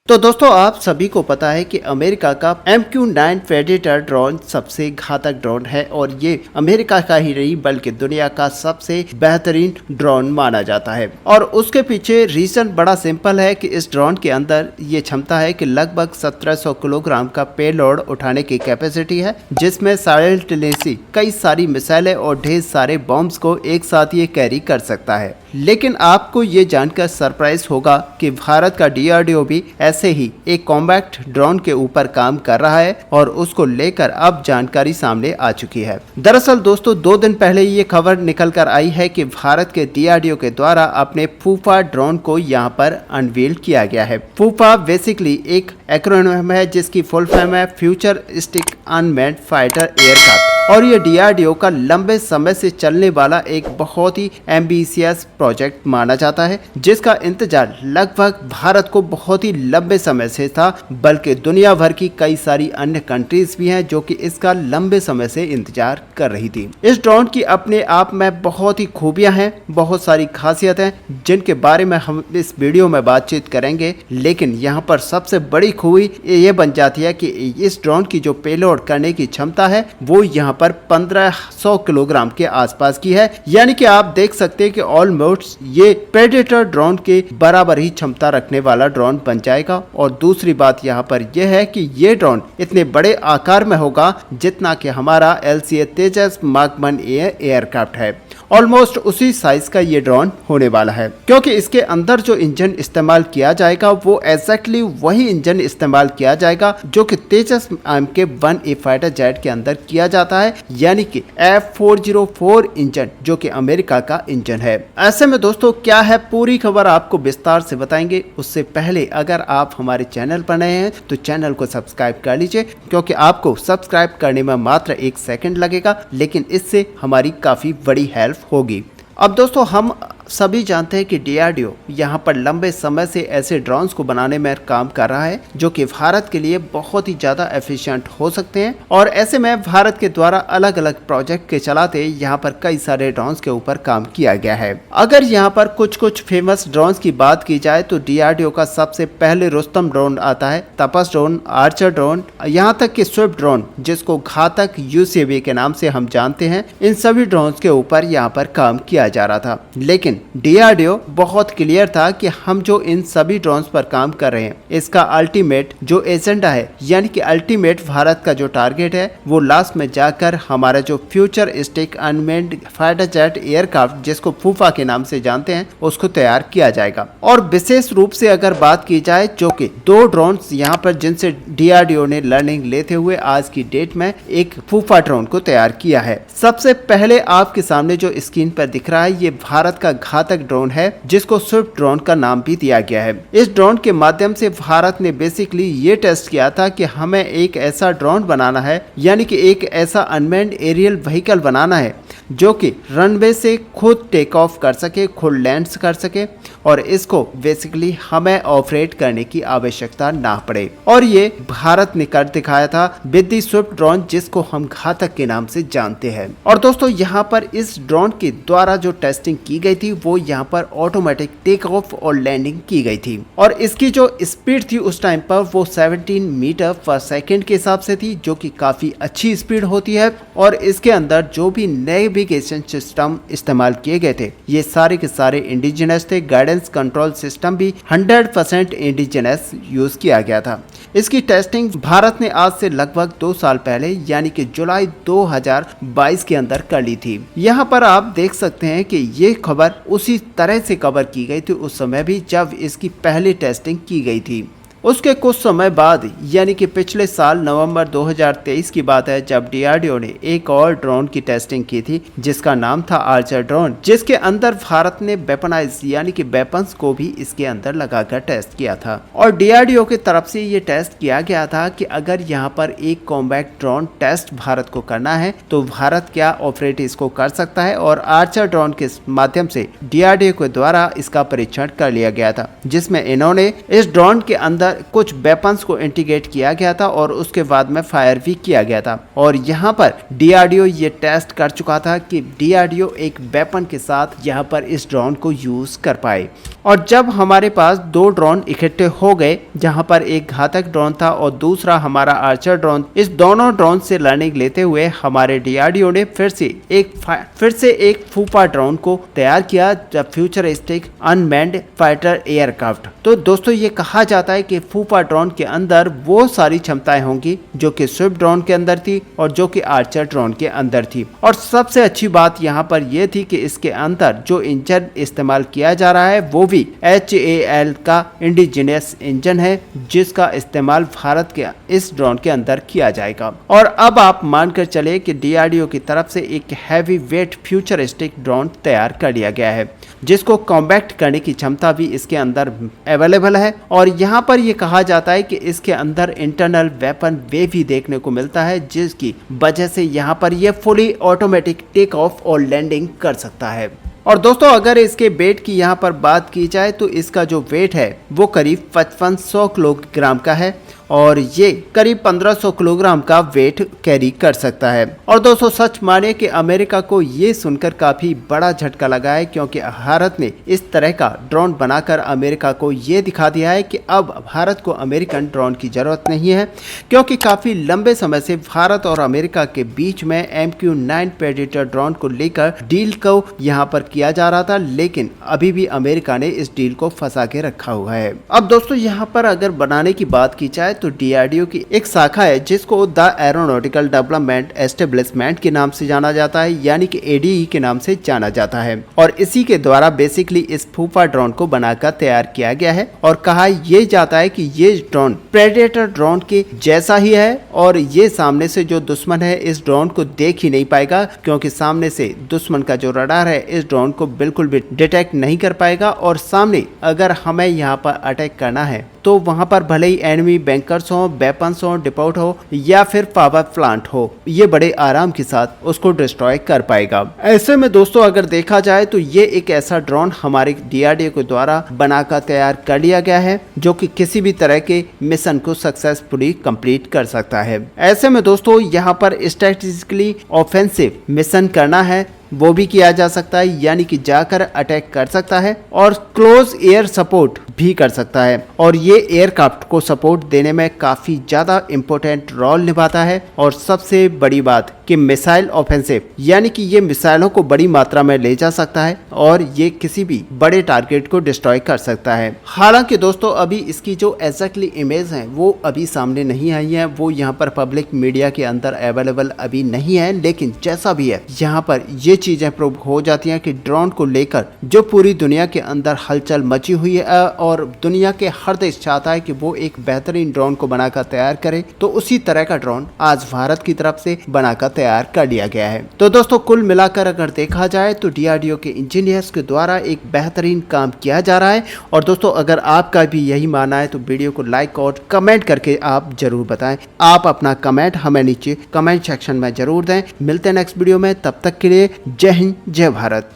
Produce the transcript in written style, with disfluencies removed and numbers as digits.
तो दोस्तों आप सभी को पता है कि अमेरिका का MQ-9 प्रेडेटर ड्रोन सबसे घातक ड्रोन है और ये अमेरिका का ही नहीं बल्कि दुनिया का सबसे बेहतरीन ड्रोन माना जाता है। और उसके पीछे रीजन बड़ा सिंपल है कि इस ड्रोन के अंदर ये क्षमता है कि लगभग 1700 किलोग्राम का पेलोड उठाने की कैपेसिटी है, जिसमें साइमल्टेनियसली कई सारी मिसाइलें और ढेर सारे बॉम्ब्स को एक साथ ये कैरी कर सकता है। लेकिन आपको ये जानकर सरप्राइज होगा कि भारत का DRDO भी ऐसे ही एक कॉम्बैक्ट ड्रोन के ऊपर काम कर रहा है और उसको लेकर अब जानकारी सामने आ चुकी है। दरअसल दोस्तों 2 दिन पहले ये खबर निकल कर आई है कि भारत के DRDO के द्वारा अपने फूफा ड्रोन को यहाँ पर अनवील किया गया है। फूफा बेसिकली एक एक्रोनिम है जिसकी फुल फॉर्म है फ्यूचरिस्टिक अनमैन्ड फाइटर एयरक्राफ्ट और ये DRDO का लंबे समय से चलने वाला एक बहुत ही एम्बिशियस प्रोजेक्ट माना जाता है, जिसका इंतजार लगभग भारत को बहुत ही लंबे समय से था, बल्कि दुनिया भर की कई सारी अन्य कंट्रीज भी हैं जो कि इसका लंबे समय से इंतजार कर रही थी। इस ड्रोन की अपने आप में बहुत ही खूबियां हैं, बहुत सारी खासियत हैं जिनके बारे में हम इस वीडियो में बातचीत करेंगे। लेकिन यहाँ पर सबसे बड़ी खूबी ये बन जाती है कि इस ड्रोन की जो पेलोड करने की क्षमता है वो यहाँ पर 1500 किलोग्राम के आसपास की है, यानी कि आप देख सकते हैं कि ऑलमोस्ट ये प्रेडेटर ड्रोन के बराबर ही क्षमता रखने वाला ड्रोन बन जाएगा। और दूसरी बात यहाँ पर यह है कि ये ड्रोन इतने बड़े आकार में होगा जितना कि हमारा LCA तेजस मार्क 1 एयरक्राफ्ट है। ऑलमोस्ट उसी साइज का ये ड्रोन होने वाला है, क्योंकि इसके अंदर जो इंजन इस्तेमाल किया जाएगा वो एग्जैक्टली वही इंजन इस्तेमाल किया जाएगा जो कि तेजस MK-1A फाइटर जेट के अंदर किया जाता है, यानी कि F404 इंजन जो कि अमेरिका का इंजन है। ऐसे में दोस्तों क्या है पूरी खबर आपको विस्तार से बताएंगे। उससे पहले अगर आप हमारे चैनल पर नए हैं तो चैनल को सब्सक्राइब कर लीजिए, क्योंकि आपको सब्सक्राइब करने में मात्र 1 सेकंड लगेगा, लेकिन इससे हमारी काफी बड़ी हेल्प होगी। अब दोस्तों हम सभी जानते हैं कि DRDO यहाँ पर लंबे समय से ऐसे ड्रोन्स को बनाने में काम कर रहा है जो कि भारत के लिए बहुत ही ज़्यादा एफिशिएंट हो सकते हैं। और ऐसे में भारत के द्वारा अलग अलग प्रोजेक्ट के चलाते यहाँ पर कई सारे ड्रोन्स के ऊपर काम किया गया है। अगर यहाँ पर कुछ फेमस ड्रोन्स की बात की जाए तो DRDO का सबसे पहले रुस्तम ड्रोन आता है, तपस ड्रोन, आर्चर ड्रोन, यहाँ तक कि स्विफ्ट ड्रोन जिसको घातक UCV के नाम से हम जानते हैं, इन सभी ड्रोन्स के ऊपर यहाँ पर काम किया जा रहा था। लेकिन DRDO बहुत क्लियर था कि हम जो इन सभी ड्रोन्स पर काम कर रहे हैं इसका अल्टीमेट जो एजेंडा है, यानी कि अल्टीमेट भारत का जो टारगेट है वो लास्ट में जाकर हमारा जो futuristic unmanned fighter jet aircraft जिसको फूफा के नाम से जानते हैं उसको तैयार किया जाएगा। और विशेष रूप से अगर बात की जाए जो कि 2 ड्रोन्स यहाँ पर जिनसे DRDO ने लर्निंग लेते हुए आज की डेट में एक फूफा ड्रोन को तैयार किया है। सबसे पहले आपके सामने जो स्क्रीन पर दिख रहा है ये भारत का घातक ड्रोन है जिसको स्विफ्ट ड्रोन का नाम भी दिया गया है। इस ड्रोन के माध्यम से भारत ने बेसिकली ये टेस्ट किया था कि हमें एक ऐसा ड्रोन बनाना है, यानी कि एक ऐसा अनमैन्ड एरियल व्हीकल बनाना है जो कि रनवे से खुद टेक ऑफ कर सके, खुद लैंड कर सके और इसको बेसिकली हमें ऑपरेट करने की आवश्यकता ना पड़े। और ये भारत ने कर दिखाया था विद द स्विफ्ट ड्रोन जिसको हम घातक के नाम से जानते हैं। और दोस्तों यहाँ पर इस ड्रोन के द्वारा जो टेस्टिंग की गई थी वो यहाँ पर ऑटोमेटिक टेक ऑफ और लैंडिंग की गई थी और इसकी जो स्पीड थी उस टाइम पर वो 17 मीटर पर सेकंड के हिसाब से थी, जो कि काफी अच्छी स्पीड होती है। और इसके अंदर जो भी नेविगेशन सिस्टम इस्तेमाल किए गए थे ये सारे के सारे इंडिजिनस थे। गाइडेंस कंट्रोल सिस्टम भी 100% इंडिजिनस यूज किया गया था। इसकी टेस्टिंग भारत ने आज से लगभग 2 साल पहले यानी कि जुलाई 2022 के अंदर कर ली थी। यहाँ पर आप देख सकते हैं कि ये खबर उसी तरह से कवर की गई थी उस समय भी जब इसकी पहली टेस्टिंग की गई थी। उसके कुछ समय बाद यानी कि पिछले साल नवंबर 2023 की बात है जब DRDO ने एक और ड्रोन की टेस्टिंग की थी जिसका नाम था आर्चर ड्रोन, जिसके अंदर भारत ने वेपनाइज यानी कि वेपन्स को भी इसके अंदर लगाकर टेस्ट किया था। और DRDO की तरफ से ये टेस्ट किया गया था कि अगर यहाँ पर एक कॉम्बैक्ट ड्रोन टेस्ट भारत को करना है तो भारत क्या ऑपरेट इसको कर सकता है। और आर्चर ड्रोन के माध्यम से DRDO के द्वारा इसका परीक्षण कर लिया गया था, जिसमें इन्होंने इस ड्रोन के अंदर कुछ वेपन्स को इंटीग्रेट किया गया था और उसके बाद में फायर भी किया गया था। और यहाँ पर DRDO ये टेस्ट कर चुका था कि DRDO एक वेपन के साथ यहाँ पर इस ड्रोन को यूज कर पाए। और जब हमारे पास दो ड्रोन इकट्ठे हो गए, जहां पर एक घातक ड्रोन था और दूसरा हमारा आर्चर ड्रोन, इस दोनों ड्रोन से लर्निंग लेते हुए हमारे डीआरडीओ ने फिर से एक फूफा ड्रोन को तैयार किया, फ्यूचरिस्टिक अनमैन्ड फाइटर एयरक्राफ्ट। तो दोस्तों ये कहा जाता है कि फूफा ड्रोन के अंदर वो सारी क्षमताएं होंगी जो कि स्विफ्ट ड्रोन के अंदर थी और जो कि आर्चर ड्रोन के अंदर थी। और सबसे अच्छी बात यहाँ पर यह थी कि इसके अंदर जो इंजन इस्तेमाल किया जा रहा है वो भी HAL का इंडिजिनियस इंजन है, जिसका इस्तेमाल भारत के इस ड्रोन के अंदर किया जाएगा। और अब आप मानकर चले कि डीआरडीओ की तरफ से एक हैवी वेट फ्यूचरिस्टिक ड्रोन तैयार कर लिया गया है, जिसको कॉम्बैक्ट करने की क्षमता भी इसके अंदर अवेलेबल है। और यहाँ पर यह कहा जाता है कि इसके अंदर इंटरनल वेपन वे भी देखने को मिलता है, जिसकी वजह से यहाँ पर यह फुली ऑटोमेटिक टेक ऑफ और लैंडिंग कर सकता है। और दोस्तों अगर इसके वेट की यहाँ पर बात की जाए तो इसका जो वेट है वो करीब 5500 किलोग्राम का है और ये करीब 1500 किलोग्राम का वेट कैरी कर सकता है। और दोस्तों सच माने कि अमेरिका को ये सुनकर काफी बड़ा झटका लगा है, क्योंकि भारत ने इस तरह का ड्रोन बनाकर अमेरिका को ये दिखा दिया है कि अब भारत को अमेरिकन ड्रोन की जरूरत नहीं है, क्योंकि काफी लंबे समय से भारत और अमेरिका के बीच में MQ-9 प्रेडेटर ड्रोन को लेकर डील को यहाँ पर किया जा रहा था, लेकिन अभी भी अमेरिका ने इस डील को फंसा के रखा हुआ है। अब दोस्तों यहाँ पर अगर बनाने की बात की जाए तो डीआरडीओ की एक शाखा है जिसको द एरोनॉटिकल डेवलपमेंट एस्टेब्लिशमेंट के नाम से जाना जाता है, यानी कि ADE के नाम से जाना जाता है। और इसी के द्वारा बेसिकली इस फूफा ड्रोन को बनाकर तैयार किया गया है और कहा यह जाता है कि ये ड्रोन प्रेडेटर ड्रोन के जैसा ही है और ये सामने से जो दुश्मन है इस ड्रोन को देख ही नहीं पाएगा, क्योंकि सामने से दुश्मन का जो रडार है इस ड्रोन को बिल्कुल भी डिटेक्ट नहीं कर पाएगा। और सामने अगर हमें यहाँ पर अटैक करना है तो वहां पर भले ही एनिमी बैंकर्स हो, वेपन्स हो, डिपोट हो या फिर पावर प्लांट हो, ये बड़े आराम के साथ उसको डिस्ट्रॉय कर पाएगा। ऐसे में दोस्तों अगर देखा जाए तो ये एक ऐसा ड्रोन हमारे डीआरडीओ के द्वारा बनाकर तैयार कर लिया गया है जो कि किसी भी तरह के मिशन को सक्सेसफुली कंप्लीट कर सकता है। ऐसे में दोस्तों यहाँ पर स्ट्रेटेजिकली ऑफेंसिव मिशन करना है वो भी किया जा सकता है, यानी कि जाकर अटैक कर सकता है और क्लोज एयर सपोर्ट भी कर सकता है। और ये एयरक्राफ्ट को सपोर्ट देने में काफी ज्यादा इंपॉर्टेंट रोल निभाता है। और सबसे बड़ी बात कि मिसाइल ऑफेंसिव, यानी कि ये मिसाइलों को बड़ी मात्रा में ले जा सकता है और ये किसी भी बड़े टारगेट को डिस्ट्रॉय कर सकता है। हालांकि दोस्तों अभी इसकी जो एग्जैक्टली इमेज है वो अभी सामने नहीं आई है, वो यहाँ पर पब्लिक मीडिया के अंदर अवेलेबल अभी नहीं है, लेकिन जैसा भी है यहाँ पर ये चीजें प्रूव हो जाती हैं कि ड्रोन को लेकर जो पूरी दुनिया के अंदर हलचल मची हुई है और दुनिया के हर देश चाहता है कि वो एक बेहतरीन ड्रोन को बनाकर तैयार करे, तो उसी तरह का ड्रोन आज भारत की तरफ से बनाकर तैयार कर लिया गया है। तो दोस्तों कुल मिलाकर अगर देखा जाए तो डीआरडीओ के इंजीनियर्स के द्वारा एक बेहतरीन काम किया जा रहा है। और दोस्तों अगर आपका भी यही मानना है तो वीडियो को लाइक और कमेंट करके आप जरूर बताएं। आप अपना कमेंट हमें नीचे कमेंट सेक्शन में जरूर दें। मिलते हैं नेक्स्ट वीडियो में, तब तक के लिए जय हिंद जय भारत।